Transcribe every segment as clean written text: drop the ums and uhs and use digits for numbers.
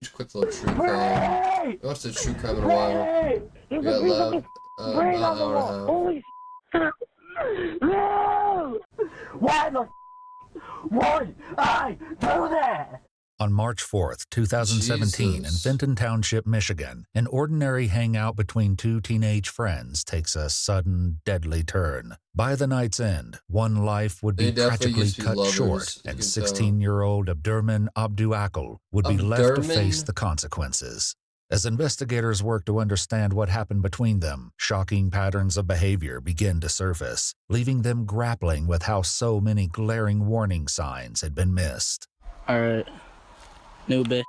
Just quick little true crime. I watched a true crime in a while. We got loud about an hour and a half. Holy no! Why the would I do that? On March 4th, 2017, in Fenton Township, Michigan, an ordinary hangout between two teenage friends takes a sudden, deadly turn. By the night's end, one life would be tragically cut short, and 16-year-old Abdurman Abduakil would be left to face the consequences. As investigators work to understand what happened between them, shocking patterns of behavior begin to surface, leaving them grappling with how so many glaring warning signs had been missed. All right. New bitch.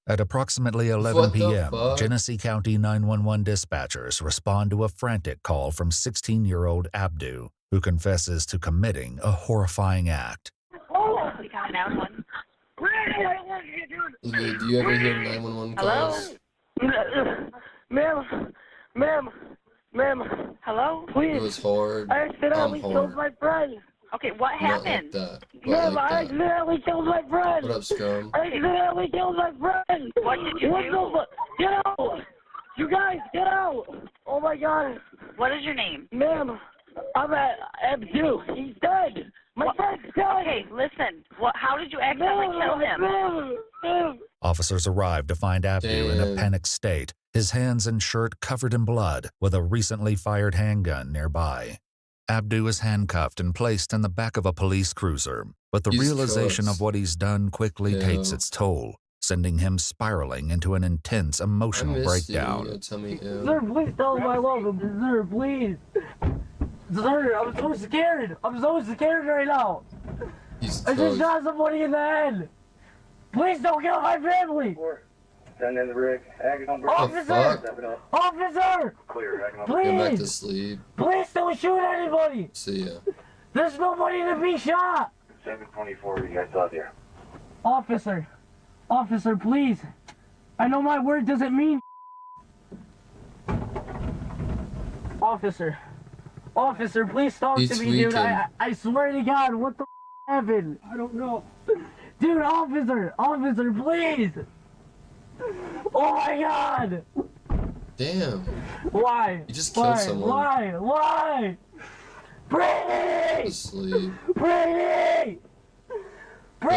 At approximately 11 p.m., Genesee County 911 dispatchers respond to a frantic call from 16-year-old Abdu, who confesses to committing a horrifying act. Do you ever hear 911 calls? Hello? Ma'am, hello? Please. It was hard. I accidentally killed my friend. Okay, what happened? Ma'am, I accidentally killed my friend. What up, Scrum? I accidentally killed my friend. What did you do? Get out! You guys, get out! Oh my God. What is your name? Ma'am, I'm at Abdu. He's dead. My friend's dead. Okay, listen. How did you accidentally kill him? Officers arrived to find Abdu in a panicked state, his hands and shirt covered in blood, with a recently fired handgun nearby. Abdu is handcuffed and placed in the back of a police cruiser, but the realization of what he's done quickly takes its toll, sending him spiraling into an intense emotional breakdown. Sir, please tell him I love him. Sir, please. Sir, I'm so scared. I'm so scared right now. I just shot somebody in the head. Please don't kill my family. Send in the rig. Officer! Officer! Clear. Please! Go back to sleep. Please don't shoot anybody! See ya. There's nobody to be shot! 724, you guys out there. Officer, please. I know my word doesn't mean Officer, please talk to me, dude. I swear to God, what the happened? I don't know. Dude, officer, please! Oh my God! Damn. Why? You just killed someone. Why? Brady! Sleep. Brady! I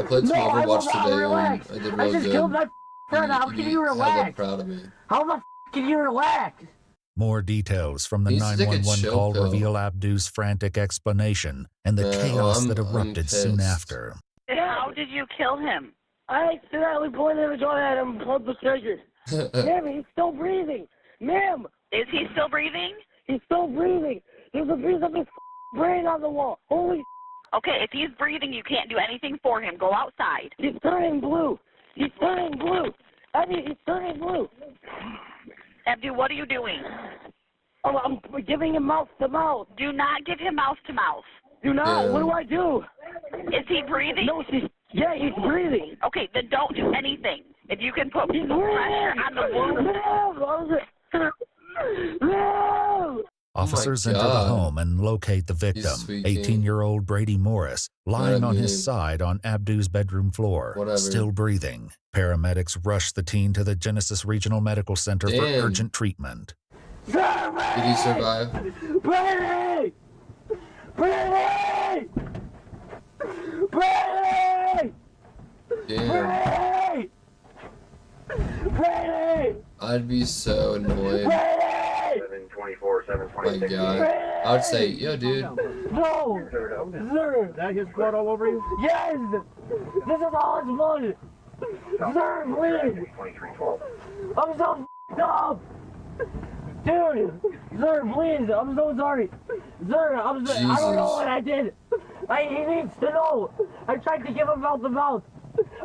played some Overwatch today and I did real good. I just killed my friend. How can you relax? Proud of me. How the can you relax? More details from the 911 call reveal Abdu's frantic explanation and the chaos that erupted soon after. How did you kill him? I accidentally pointed a gun at him and pulled the trigger. Ma'am, he's still breathing. Ma'am! Is he still breathing? He's still breathing. There's a piece of his brain on the wall. Holy Okay, if he's breathing, you can't do anything for him. Go outside. He's turning blue. He's turning blue. He's turning blue. Abdu, what are you doing? Oh, I'm giving him mouth to mouth. Do not give him mouth to mouth. Do not? Yeah. What do I do? Is he breathing? No, yeah, he's breathing. Okay, then don't do anything. If you can put some pressure on the wound. No! Officers enter the home and locate the victim, 18-year-old Brady Morris, lying on his side on Abdu's bedroom floor, still breathing. Paramedics rush the teen to the Genesis Regional Medical Center for urgent treatment. Did he survive? Brady! Brady! Brady! Damn. Brady! I'd be so annoyed. Brady! 724, 726. My God. I would say, yo, dude. No! Sir! That his blood all over you? Yes! This is all his blood! Sir, please! 2312. I'm so f***ed up! Dude! Sir, please! I'm so sorry! Sir, I don't know what I did! He needs to know! I tried to give him mouth to mouth!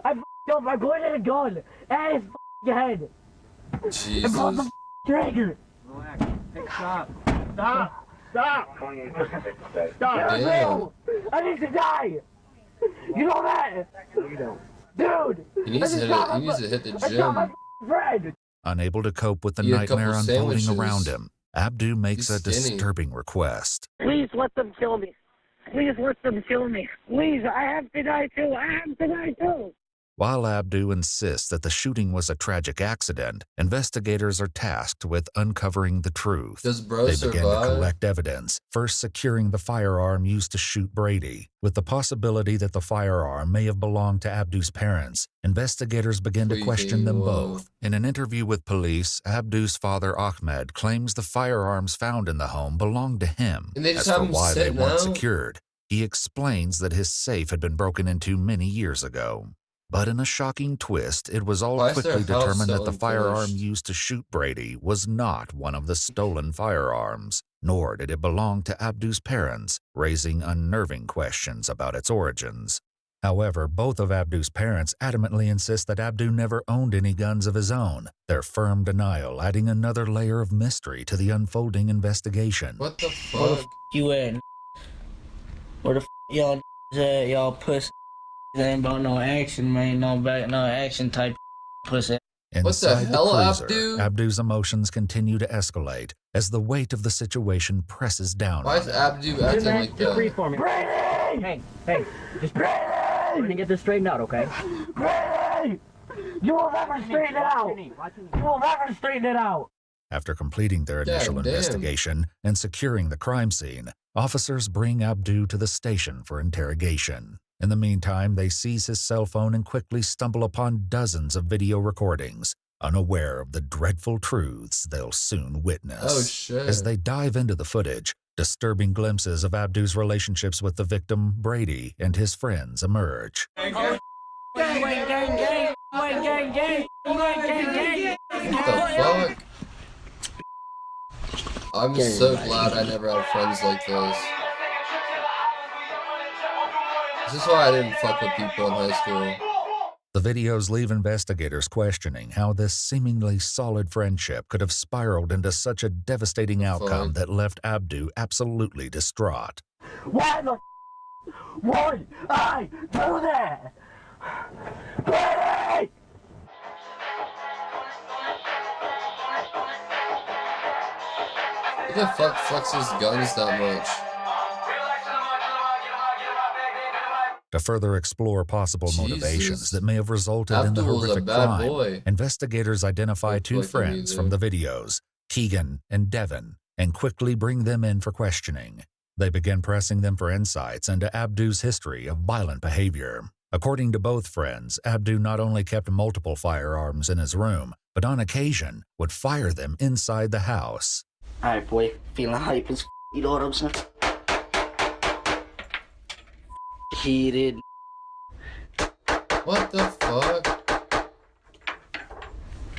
I f***ed up! I pointed a gun at his head! Jesus. And pulled the trigger! Relax. Hey, stop. Stop! Stop! 2856. Stop! Damn. I need to die! You know that? You don't. Dude! He needs to hit the I shot my gym. friend! Unable to cope with the Eat a couple nightmare unfolding sandwiches. around him, Abdu makes a He's skinny. disturbing request. Please let them kill me. Please let them kill me. Please, I have to die too. I have to die too. While Abdu insists that the shooting was a tragic accident, investigators are tasked with uncovering the truth. Does bro They begin to survive? collect evidence, first securing the firearm used to shoot Brady. With the possibility that the firearm may have belonged to Abdu's parents, investigators begin to question them both. In an interview with police, Abdu's father Ahmed claims the firearms found in the home belonged to him. And they just As have for him why they sitting weren't out? secured, he explains that his safe had been broken into many years ago. But in a shocking twist, it was all Why is their quickly house determined so that the firearm unfinished? used to shoot Brady was not one of the stolen firearms, nor did it belong to Abdu's parents, raising unnerving questions about its origins. However, both of Abdu's parents adamantly insist that Abdu never owned any guns of his own, their firm denial adding another layer of mystery to the unfolding investigation. What the Where the fuck? you at? Where the y'all at? Y'all pussy. Ain't about no action, man. No back, no action type pussy. What the Inside hell, cruiser, Abdu? Abdu's emotions continue to escalate as the weight of the situation presses down Why on is him. Abdu acting like Just breathe that? for me. Hey, just breathe. We're gonna get this straightened out, okay? Brady! You will never straighten it out! You will never straighten it out! After completing their initial God damn. investigation and securing the crime scene, officers bring Abdu to the station for interrogation. In the meantime, they seize his cell phone and quickly stumble upon dozens of video recordings, unaware of the dreadful truths they'll soon witness. Oh shit. As they dive into the footage, disturbing glimpses of Abdu's relationships with the victim, Brady, and his friends emerge. What the fuck? I'm so glad I never had friends like this. This is why I didn't fuck with people in high school. The videos leave investigators questioning how this seemingly solid friendship could have spiraled into such a devastating outcome that left Abdu absolutely distraught. Why the would I do that? Brady! Who the fuck flexes guns that much? To further explore possible motivations Jesus. that may have resulted in the Abdul's a horrific bad crime, boy. investigators identify Looks two like him friends either. from the videos, Keegan and Devin, and quickly bring them in for questioning. They begin pressing them for insights into Abdu's history of violent behavior. According to both friends, Abdu not only kept multiple firearms in his room, but on occasion would fire them inside the house. Alright, boy. Feeling hype as you know what I'm saying? Heated. What the fuck?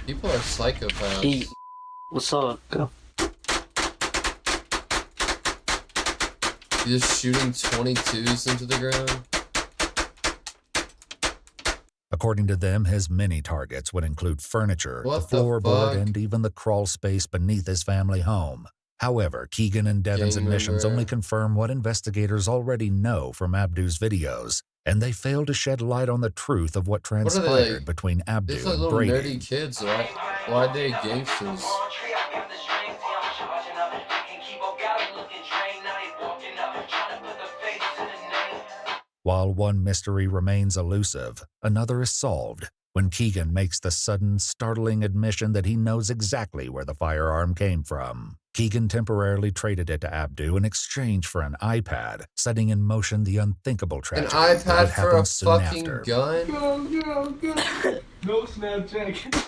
People are psychopaths. Heat. What's up? Go. You're just shooting 22s into the ground? According to them, his many targets would include furniture, What the the floorboard, fuck? and even the crawl space beneath his family home. However, Keegan and Devin's Gang admissions member. only confirm what investigators already know from Abdu's videos, and they fail to shed light on the truth of what are they, transpired like- between Abdu These like and little Brady. nerdy kids. Why they gangsters? While one mystery remains elusive, another is solved when Keegan makes the sudden, startling admission that he knows exactly where the firearm came from. Keegan temporarily traded it to Abdu in exchange for an iPad, setting in motion the unthinkable An tragedy that iPad would for happen a soon fucking after. gun? No Snapchat.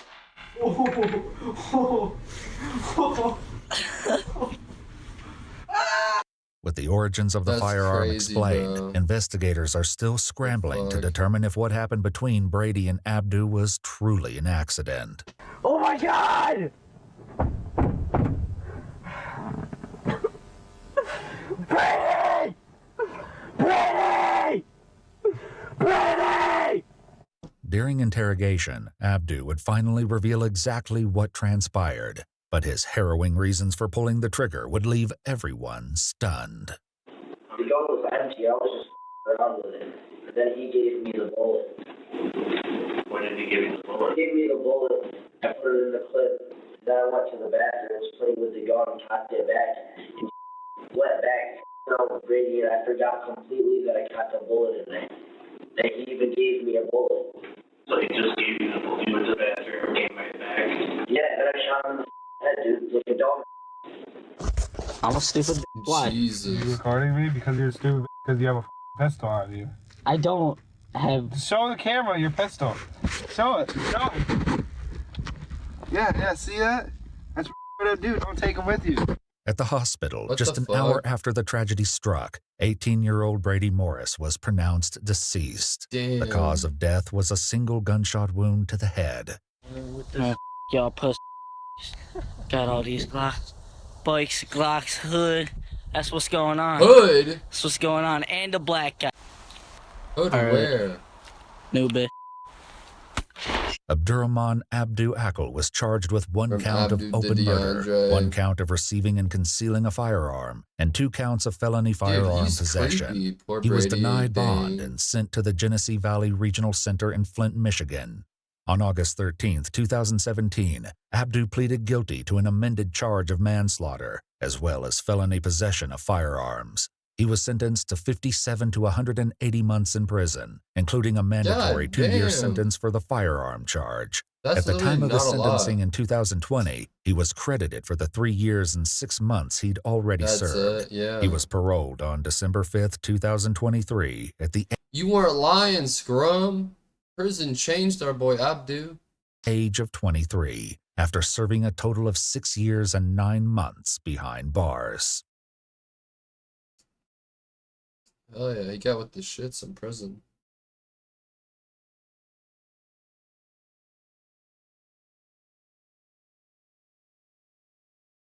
With the origins of the That's firearm crazy, explained, bro. investigators are still scrambling to fuck? determine if what happened between Brady and Abdu was truly an accident. Oh my god! Brady! Brady! Brady! During interrogation, Abdu would finally reveal exactly what transpired, but his harrowing reasons for pulling the trigger would leave everyone stunned. The gun was empty. I was just around with it. But then he gave me the bullet. When did he give you the bullet? He gave me the bullet. I put it in the clip. Then I went to the bathroom, played with the gun, cocked it back, and went back No, Brady, I forgot completely that I got the bullet in there. That he even gave me a bullet. So he just gave you the bullet. You went to the bathroom, came right back. Yeah, and I shot him in the head, dude, like a dog. I'm a stupid why? Are you Jesus. recording me because you're stupid? Because you have a pistol on you. I don't have. Show the camera your pistol. Show it. Show it. Yeah, see that? That's what I do. Don't take them with you. At the hospital, What just the an hour fuck? after the tragedy struck, 18-year-old Brady Morris was pronounced deceased. Damn. The cause of death was a single gunshot wound to the head. What the y'all puss? Got all these Glocks, bikes, Glocks, hood. That's what's going on. Hood? That's what's going on. And the black guy. Hood Alright. where? New bitch. Abdurrahman Abdu Akil was charged with one From count of Abdu open murder, DeAndre. 1 count of receiving and concealing a firearm, and 2 counts of felony firearm he's possession. creepy. Poor He was Brady, denied bond dang. and sent to the Genesee Valley Regional Center in Flint, Michigan. On August 13, 2017, Abdu pleaded guilty to an amended charge of manslaughter, as well as felony possession of firearms. He was sentenced to 57 to 180 months in prison, including a mandatory God 2-year damn. sentence for the firearm charge. That's At the literally time of his not a lot. sentencing in 2020, he was credited for the 3 years and 6 months he'd already That's served. it, yeah. He was paroled on December 5th, 2023 at the You weren't lying, scrum. Prison changed our boy Abdu. age of 23 after serving a total of 6 years and 9 months behind bars. Hell yeah, he got with the shits in prison.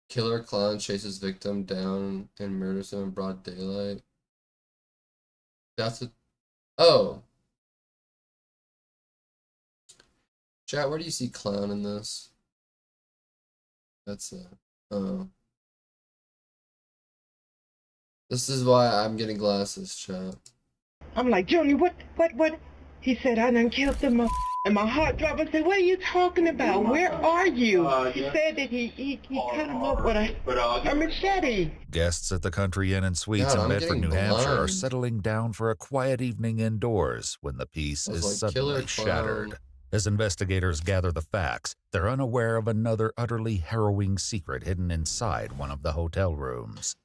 Killer clown chases victim down and murders him in broad daylight. That's a... Oh. Chat, where do you see clown in this? That's a... Oh. This is why I'm getting glasses, chat. I'm like, Junior, what? He said, I done killed them. And my heart dropped. I said, what are you talking about? Where are you? He said that he cut him up with a machete. Guests at the Country Inn and Suites God, in I'm Bedford, getting New Hampshire are blind. settling down for a quiet evening indoors when the peace I was is like, killer suddenly clown. shattered. As investigators gather the facts, they're unaware of another utterly harrowing secret hidden inside one of the hotel rooms.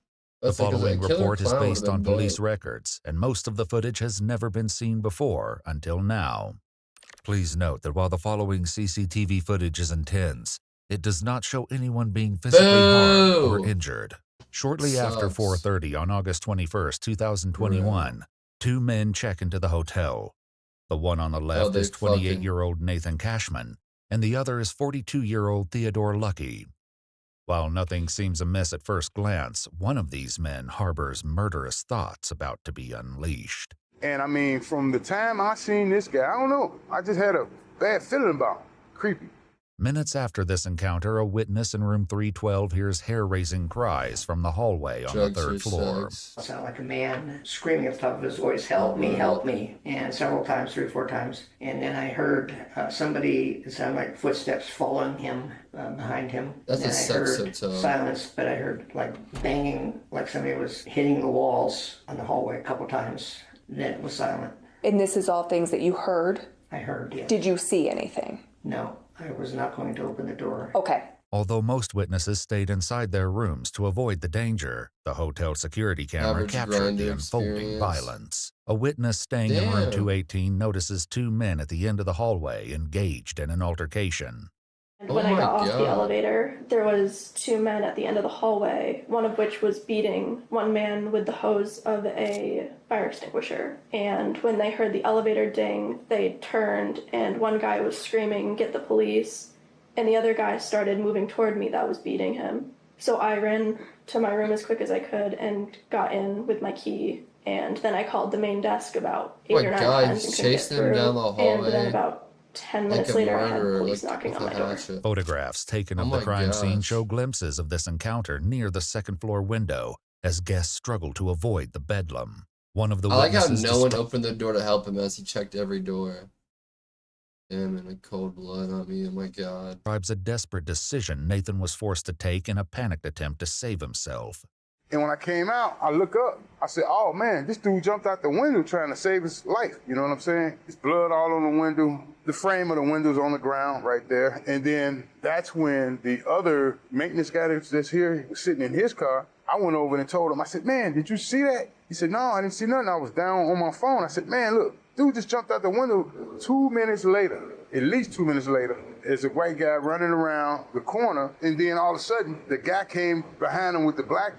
The That's because following that killer report is clown based would've on been police dead. records, and most of the footage has never been seen before until now. Please note that while the following CCTV footage is intense, it does not show anyone being physically harmed or Boo! injured. Shortly after Sucks. 4:30 on August 21st, 2021, 2 men check into the hotel. The one on the left they is 28-year-old Nathan Cashman, and the other is 42-year-old Theodore Lucky. While nothing seems amiss at first glance, one of these men harbors murderous thoughts about to be unleashed. And I mean, from the time I seen this guy, I don't know, I just had a bad feeling about him. Creepy. Minutes after this encounter, a witness in room 312 hears hair-raising cries from the hallway on the Drugs or 3rd floor. sex? It sounded like a man screaming at the top of his voice, help me, and several times, 3 or 4 times. And then I heard somebody, it sounded like footsteps following him, behind him. That's and a I sex heard hotel. silence, but I heard like banging, like somebody was hitting the walls on the hallway a couple times. Then it was silent. And this is all things that you heard? I heard, yes. Did you see anything? No, I was not going to open the door. Okay. Although most witnesses stayed inside their rooms to avoid the danger, the hotel security camera Average captured grinder the unfolding experience. violence. A witness staying in room Damn. 218 notices 2 men at the end of the hallway engaged in an altercation. And when I got off the elevator, there was 2 men at the end of the hallway, one of which was beating one man with the hose of a fire extinguisher. And when they heard the elevator ding, they turned, and one guy was screaming, "Get the police," and the other guy started moving toward me that was beating him. So I ran to my room as quick as I could and got in with my key. And then I called the main desk about 8 or 9 God, times and couldn't get chasing him through. down the And hallway then about 10 minutes like a later, I had murderer, police like knocking with on a my door. hatchet. Photographs taken Oh of the my crime scene gosh. show glimpses of this encounter near the 2nd floor window as guests struggle to avoid the bedlam. One of the I like how witnesses no one opened the door to help him as he checked every door. Damn, in a cold blood on me, oh my god. describes a desperate decision Nathan was forced to take in a panicked attempt to save himself. And when I came out, I look up. I said, oh, man, this dude jumped out the window trying to save his life. You know what I'm saying? There's blood all on the window. The frame of the window's on the ground right there. And then that's when the other maintenance guy that's here was sitting in his car. I went over and told him, I said, man, did you see that? He said, no, I didn't see nothing. I was down on my phone. I said, man, look, dude just jumped out the window. 2 minutes later, at least 2 minutes later, there's a white guy running around the corner. And then all of a sudden, the guy came behind him with the black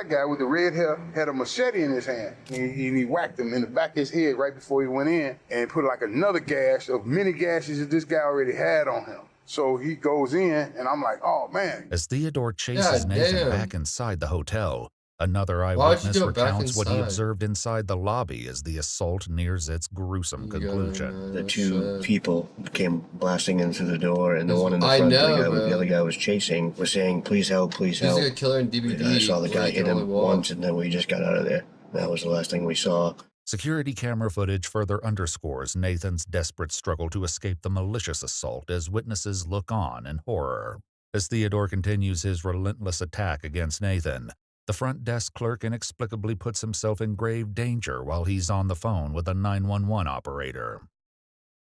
guy with the red hair had a machete in his hand. And he whacked him in the back of his head right before he went in and put like another gash of many gashes that this guy already had on him. So he goes in, and I'm like, oh, man. As Theodore chases Nathan back inside the hotel, another Why would you eyewitness go back recounts what he inside? observed inside the lobby as the assault nears its gruesome conclusion. The two people came blasting in through the door, and the one in the I front, know, the other guy was chasing, was saying, please help, please He's help. like a killer in DVD. And I saw the guy where he hit can only him walk. once, and then we just got out of there. That was the last thing we saw. Security camera footage further underscores Nathan's desperate struggle to escape the malicious assault as witnesses look on in horror. As Theodore continues his relentless attack against Nathan, the front desk clerk inexplicably puts himself in grave danger while he's on the phone with a 911 operator.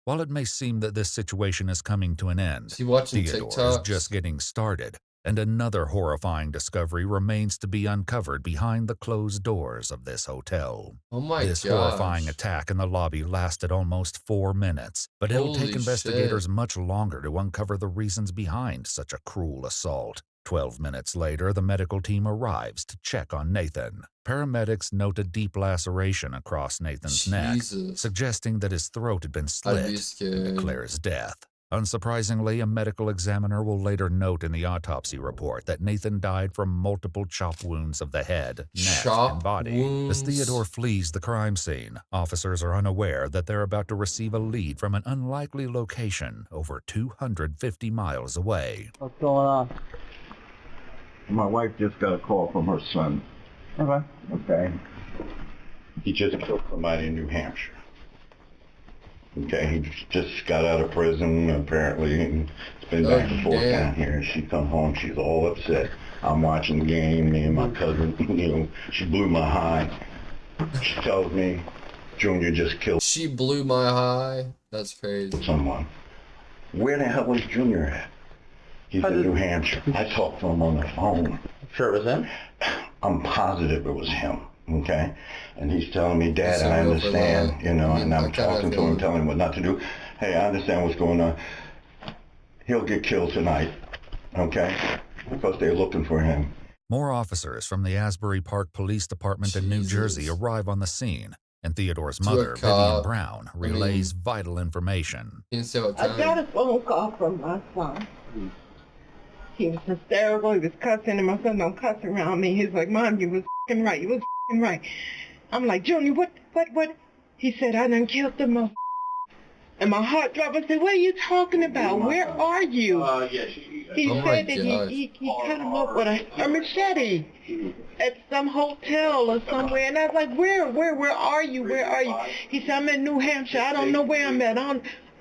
While it may seem that this situation is coming to an end, Theodore is TikToks? Just getting started, and another horrifying discovery remains to be uncovered behind the closed doors of this hotel. Oh my This gosh. horrifying attack in the lobby lasted almost 4 minutes, but it'll take Holy investigators shit. much longer to uncover the reasons behind such a cruel assault. 12 minutes later, the medical team arrives to check on Nathan. Paramedics note a deep laceration across Nathan's neck, suggesting that his throat had been I'd be slit, scared. and declares death. Unsurprisingly, a medical examiner will later note in the autopsy report that Nathan died from multiple chop wounds of the head, neck, and body. As Theodore flees the crime scene, officers are unaware that they're about to receive a lead from an unlikely location over 250 miles away. What's going on? My wife just got a call from her son. Okay. Okay. He just killed somebody in New Hampshire. Okay, he just got out of prison, apparently, and it's been back and forth down here. She come home, she's all upset. I'm watching the game, me and my cousin, you know, she blew my high. She tells me, Junior just killed She blew my high. That's crazy. someone. Where the hell was Junior at? He's in New Hampshire. I talked to him on the phone. Sure it was him? I'm positive it was him, okay? And he's telling me, Dad, He's I gonna go for understand, that. you know, and I'm I kinda talking to feel him, it. telling him what not to do. Hey, I understand what's going on. He'll get killed tonight, okay? Because they're looking for him. More officers from the Asbury Park Police Department in New Jersey arrive on the scene, and Theodore's To a mother, Vivian cop. Brown, I mean, relays vital information. He didn't say what I time. got a phone call from my son. He was hysterical. He was cussing, and my son don't cuss around me. He's like, Mom, you was f***ing right. You was f***ing right. I'm like, Junior, what? He said, I done killed the mother. And my heart dropped. I said, what are you talking about? Where are you? He Oh my said that gosh. he cut him up with a machete at some hotel or somewhere. And I was like, where are you? Where are you? He said, I'm in New Hampshire. I don't know where I'm at.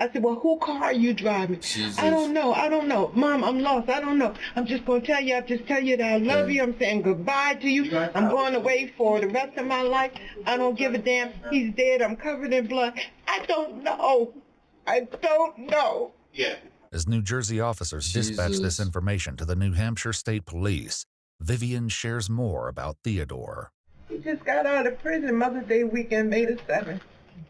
I said, well, who car are you driving? Jesus. I don't know. Mom, I'm lost. I don't know. I'm just going to tell you. I'll just tell you that I love you. I'm saying goodbye to you. I'm going away for the rest of my life. I don't give a damn. He's dead. I'm covered in blood. I don't know. Yeah. As New Jersey officers dispatch this information to the New Hampshire State Police, Vivian shares more about Theodore. He just got out of prison Mother's Day weekend, May the 7th.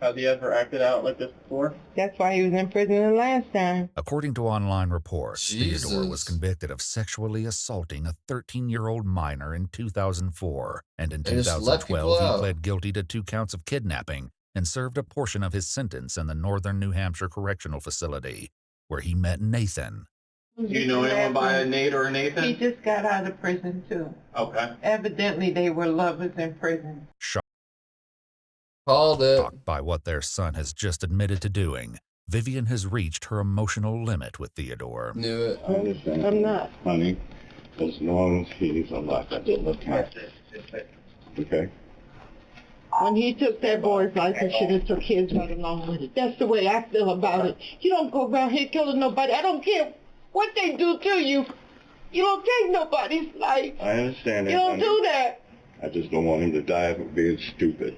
Have you ever acted out like this before? That's why he was in prison the last time. According to online reports, Jesus. Theodore was convicted of sexually assaulting a 13-year-old minor in 2004, and in just let 2012 people he out. pled guilty to 2 counts of kidnapping and served a portion of his sentence in the Northern New Hampshire Correctional Facility, where he met Nathan. You know anyone by a Nate or a Nathan? He just got out of prison, too. Okay. Evidently, they were lovers in prison. Called it. Shocked by what their son has just admitted to doing, Vivian has reached her emotional limit with Theodore. Knew it. I understand. I'm not. Honey, as long as he's alive, that's all that counts. Okay? When he took that boy's life, he should have took his right along with it. That's the way I feel about it. You don't go around here killing nobody. I don't care what they do to you. You don't take nobody's life. I understand that. You don't honey. do that. I just don't want him to die for being stupid.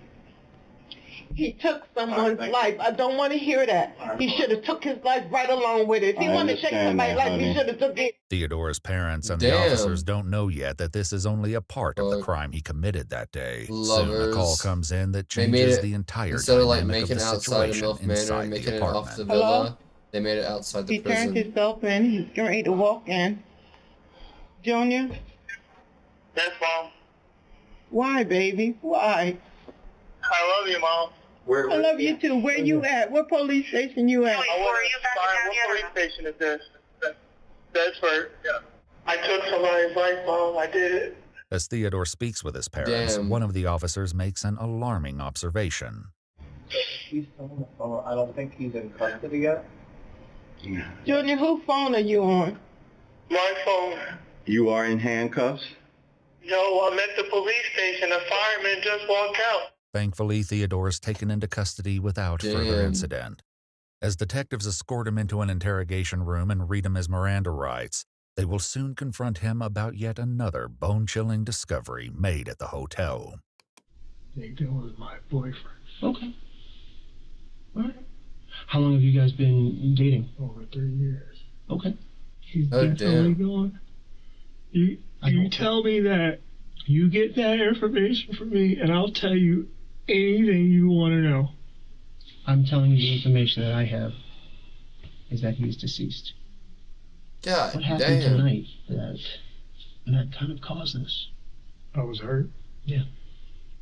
He took someone's life. I don't want to hear that. He should have took his life right along with it. If he wanted to take somebody's life, he should have took it. Theodore's parents and the officers don't know yet that this is only a part of the crime he committed that day. Soon a call comes in that changes the entire instead of like dynamic making of it the outside of situation MILF Manor inside and making the it off apartment. the villa, they made it outside the He prison. turned himself in. He's getting ready to walk in. Junior? Yes, Mom. Why, baby? Why? I love you, Mom. I love you too. Where you at? What police station you at? What police station is this? Bedford. Yeah. I took somebody's life, Mom. I did it. As Theodore speaks with his parents, one of the officers makes an alarming observation. He's on the phone. I don't think he's in custody yet. Junior, whose phone are you on? My phone. You are in handcuffs? No, I'm at the police station. A fireman just walked out. Thankfully, Theodore is taken into custody without further incident. As detectives escort him into an interrogation room and read him his Miranda rights, they will soon confront him about yet another bone-chilling discovery made at the hotel. Nathan was my boyfriend. Okay. All right. How long have you guys been dating? Over 3 years. Okay. He's definitely gone. You tell me that, you get that information from me, and I'll tell you anything you want to know. I'm telling you the information that I have is that he's deceased. God what happened tonight that kind of caused this? I was hurt. Yeah.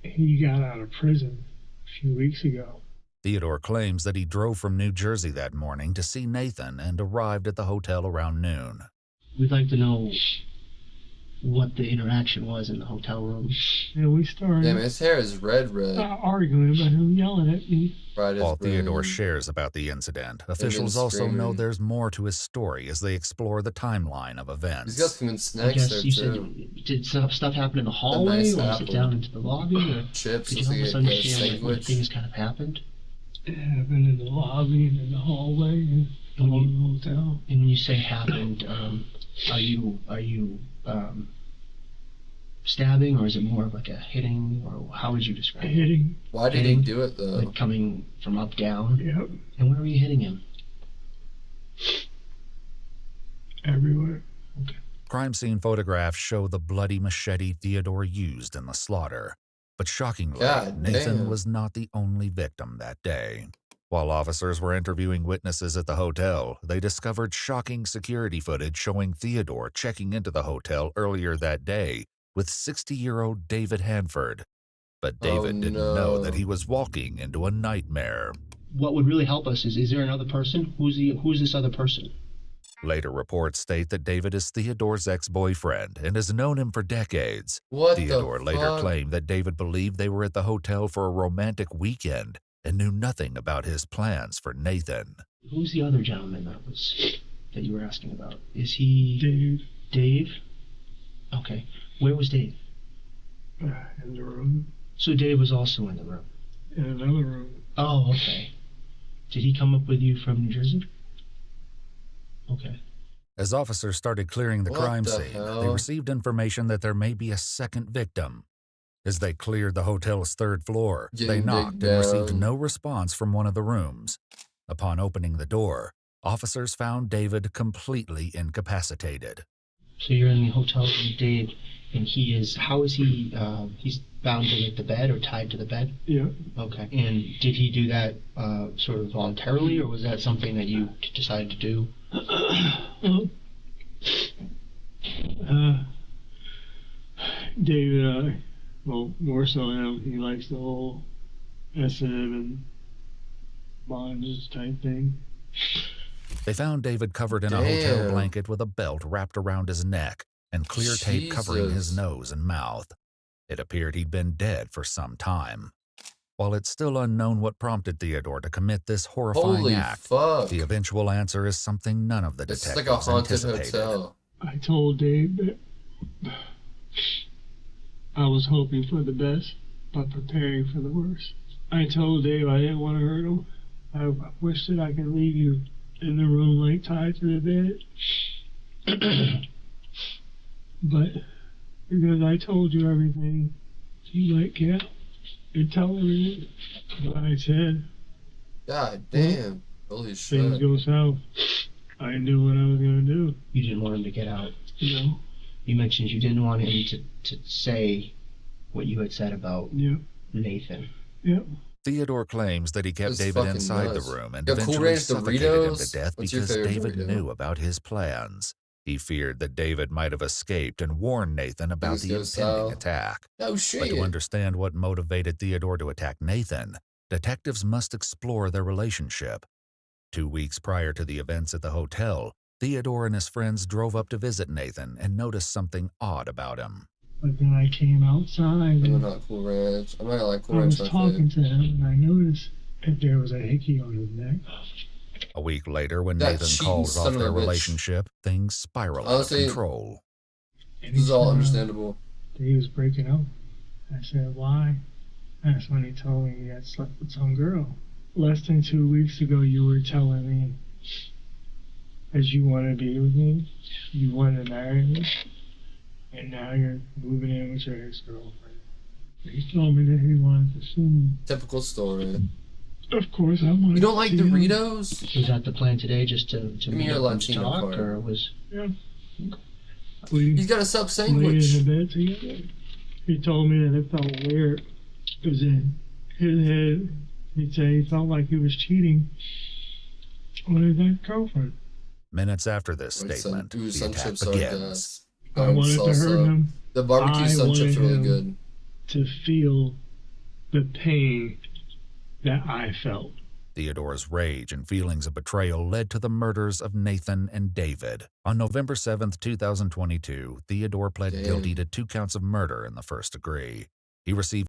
He got out of prison a few weeks ago. Theodore claims that he drove from New Jersey that morning to see Nathan and arrived at the hotel around noon. We'd like to know what the interaction was in the hotel room. Yeah, we started. Damn, his hair is red. Arguing about him yelling at me. While Theodore shares about the incident, officials also know there's more to his story as they explore the timeline of events. He's got some snacks there you too. Said, did stuff happen in the hallway, or was it down into the lobby? Or chips. Could you help us understand what things kind of happened? It happened in the lobby and in the hallway and along the hotel. And when you say happened, are you stabbing, or is it more of like a hitting, or how would you describe it? Hitting. Why did he do it though? Like coming from up down? Yep. And where were you hitting him? Everywhere. Okay. Crime scene photographs show the bloody machete Theodore used in the slaughter. But shockingly, Nathan was not the only victim that day. While officers were interviewing witnesses at the hotel, they discovered shocking security footage showing Theodore checking into the hotel earlier that day with 60-year-old David Hanford. But David didn't know that he was walking into a nightmare. What would really help us is there another person? Who's this other person? Later reports state that David is Theodore's ex-boyfriend and has known him for decades. What Theodore later claimed that David believed they were at the hotel for a romantic weekend and knew nothing about his plans for Nathan. Who's the other gentleman that you were asking about? Is he... Dave. Dave? Okay. Where was Dave? In the room. So Dave was also in the room? In another room. Oh, okay. Did he come up with you from New Jersey? Okay. As officers started clearing the crime scene, they received information that there may be a second victim. As they cleared the hotel's third floor, they knocked and received no response from one of the rooms. Upon opening the door, officers found David completely incapacitated. So you're in the hotel with Dave, and he is, how is he, he's bound to like the bed or tied to the bed? Yeah. Okay. And did he do that sort of voluntarily, or was that something that you decided to do? David, well, more so him, he likes the whole SM and bondage type thing. They found David covered in a hotel blanket with a belt wrapped around his neck and clear tape covering his nose and mouth. It appeared he'd been dead for some time. While it's still unknown what prompted Theodore to commit this horrifying act, the eventual answer is something none of the detectives like a haunted anticipated. hotel. I told Dave that I was hoping for the best, but preparing for the worst. I told Dave I didn't want to hurt him. I wish that I could leave you in the room like tied to the bed. But because I told you everything, She's like, yeah, you tell everything what I said. God damn. Holy shit. Things go south. I knew what I was gonna do. You didn't want him to get out. No. You mentioned you didn't want him to say what you had said about Nathan. Yep. Theodore claims that he kept That's David fucking inside nuts. the room and Yo, Cool eventually Ranch suffocated him to Doritos? death What's your because favorite David burrito? knew about his plans. He feared that David might have escaped and warned Nathan about Things the go impending south. attack. No But shit. to understand what motivated Theodore to attack Nathan, detectives must explore their relationship. 2 weeks prior to the events at the hotel, Theodore and his friends drove up to visit Nathan and noticed something odd about him. But then I came outside I'm and not Cool Ranch. I'm not like Cool I Ranch was my talking fave. to him and I noticed that there was a hickey on his neck. A week later, when That Nathan cheating calls son off of a their bitch. relationship, things spiral Honestly, out of control. And this is all said, understandable. that he was breaking up. I said, why? That's when he told me he had slept with some girl. Less than 2 weeks ago, you were telling me that you want to be with me, you want to marry me, and now you're moving in with your ex-girlfriend. He told me that he wanted to see me. Typical story. Of course, I wanted You don't like to see him. Doritos? Was that the plan today, just to Give me meet your up and Latino talk, card. or was... Yeah. He's got a sub Laid sandwich. in the bed together. He told me that it felt weird. Because in his head, he'd say he felt like he was cheating on his ex-girlfriend. Minutes after this Wait, statement, dude, the sun attack chips are begins. gas. I wanted to hurt Salsa. him. The barbecue I sun chips wanted are really him good. to feel the pain that I felt. Theodore's rage and feelings of betrayal led to the murders of Nathan and David. On November 7th, 2022, Theodore pled guilty to 2 counts of murder in the first degree. He received